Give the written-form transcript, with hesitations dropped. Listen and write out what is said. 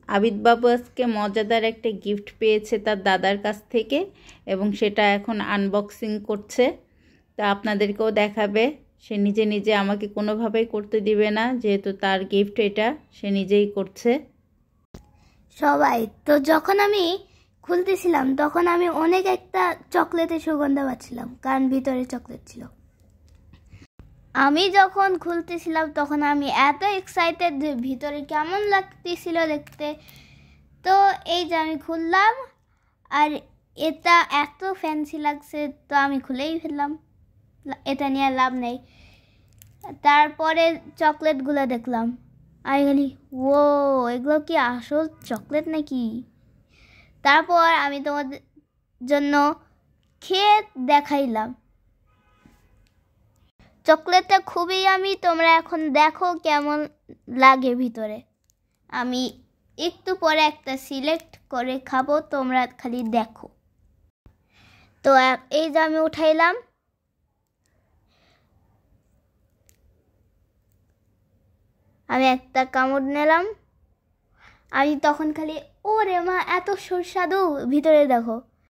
আবিদ বাবু আজকে মজাদার একটা গিফট পেয়েছে তার দাদার কাছ থেকে এবং সেটা এখন আনবক্সিং করছে। তা আপনাদেরকেও দেখাবে। সে নিজে নিজে আমাকে কোনোভাবেই করতে দিবে না, যেহেতু তার গিফট এটা, সে নিজেই করছে। সবাই তো যখন আমি খুলতেছিলাম তখন আমি অনেক একটা চকলেটের সুগন্ধ পাচ্ছিলাম, কারণ ভিতরে চকলেট ছিল। আমি যখন খুলতেছিলাম তখন আমি এত এক্সাইটেড যে ভিতরে কেমন লাগতেছিল দেখতে। তো এই যে আমি খুললাম, আর এটা এত ফ্যান্সি লাগছে তো আমি খুলেই ফেললাম, এটা নিয়ে লাভ নেই। তারপরে চকলেটগুলো দেখলাম, আমি বলি ও এগুলো কি আসল চকলেট নাকি। তারপর আমি তোমাদের জন্য খেয়ে দেখাইলাম। চকলেটটা খুবই আমি, তোমরা এখন দেখো কেমন লাগে ভিতরে। আমি একটু পরে একটা সিলেক্ট করে খাবো, তোমরা খালি দেখো। তো এই যে আমি উঠাইলাম, আমি একটা কামড় নিলাম। আমি তখন খালি ওরে মা এত সুস্বাদু, ভিতরে দেখো।